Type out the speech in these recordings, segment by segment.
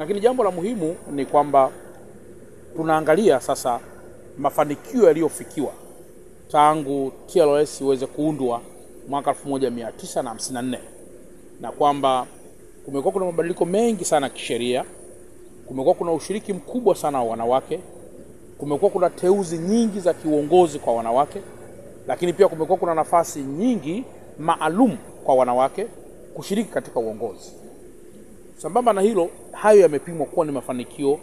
Lakini jambo la muhimu ni kwamba tunaangalia sasa mafanikio yaliyofikiwa tangu TLS iweze kuundwa mwaka 1954 na kwamba kumekuwa kuna mabadiliko mengi sana kisheria, kumekuwa kuna ushiriki mkubwa sana wa wanawake, kumekuwa kuna teuzi nyingi za kiuongozi kwa wanawake, lakini pia kumekuwa kuna nafasi nyingi maalum kwa wanawake kushiriki katika uongozi. Sambamba na hilo, hayo yamepimwa kuwa ni mafanikio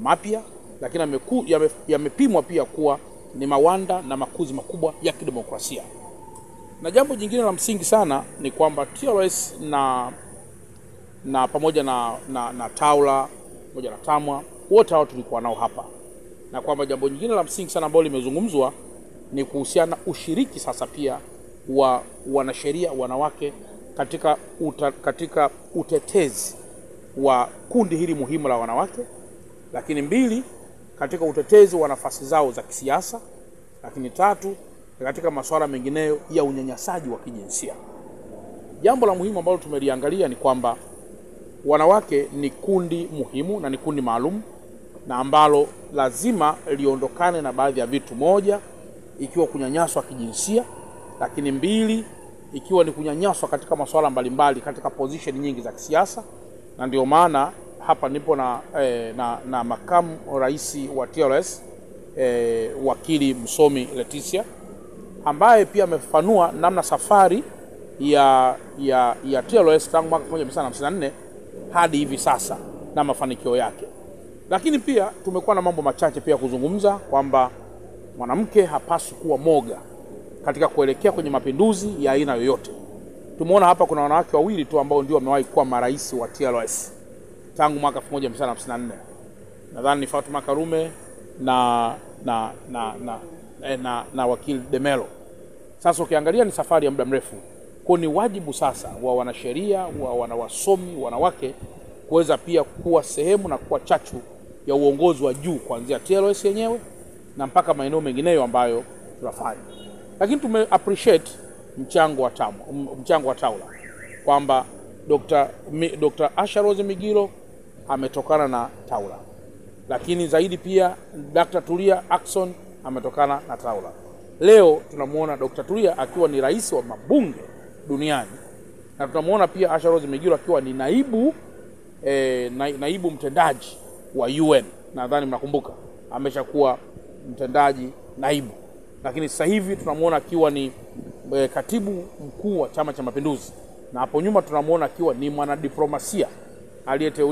mapya, lakini yamepimwa pia kuwa ni mawanda na makuzi makubwa ya kidemokrasia. Na jambo jingine la msingi sana ni kwamba TLS na pamoja na Taula, pamoja na TAMWA, wote hao tulikuwa nao hapa. Na kwamba jambo jingine la msingi sana ambalo limezungumzwa ni kuhusiana ushiriki sasa pia wa wanasheria wanawake katika utetezi wa kundi hili muhimu la wanawake, lakini 2, katika utetezi wa nafasi zao za kisiasa, lakini 3, katika masuala mengineyo ya unyanyasaji wa kijinsia. Jambo la muhimu ambalo tumeliangalia ni kwamba wanawake ni kundi muhimu na ni kundi maalum na ambalo lazima liondokane na baadhi ya vitu. 1, ikiwa kunyanyaswa kijinsia, lakini 2, ikiwa ni kunyanyaswa katika masuala mbalimbali katika position nyingi za kisiasa. Na ndio maana hapa nipo na makamu rais wa TLS, wakili msomi Leticia, ambaye pia amefafanua namna safari ya TLS tangu mwaka 1954 hadi hivi sasa na mafanikio yake. Lakini pia tumekuwa na mambo machache pia kuzungumza kwamba mwanamke hapaswi kuwa moga katika kuelekea kwenye mapinduzi ya aina yoyote. Tumeona hapa kuna wanawake 2 tu ambao ndio wamewahi kuwa marais wa TLS tangu mwaka 1954. Nadhani ni Fatuma Karume na wakili Demelo. Sasa ukiangalia ni safari ya muda mrefu. Kwa ni wajibu sasa wa wanasheria, wa wanawasomi, wanawake kuweza pia kuwa sehemu na kuwa chachu ya uongozi wa juu kuanzia TLS yenyewe na mpaka maeneo mengineyo ambayo tunafanya. Lakini tume appreciate mchango wa Taula kwamba Dr. Asha Rose Migiro ametokana na Taula, lakini zaidi pia Dr. Tulia Ackson ametokana na Taula. Leo tunamuona Dr. Tulia akiwa ni rais wa mabunge duniani, na tunamuona pia Asha Rose Migiro akiwa ni naibu mtendaji wa UN. Nadhani mnakumbuka ameshakuwa mtendaji naibu, lakini sasa hivi tunamuona akiwa ni katibu mkuu wa Chama cha Mapinduzi, na hapo nyuma tunamuona akiwa ni mwanadiplomasia aliyeteuliwa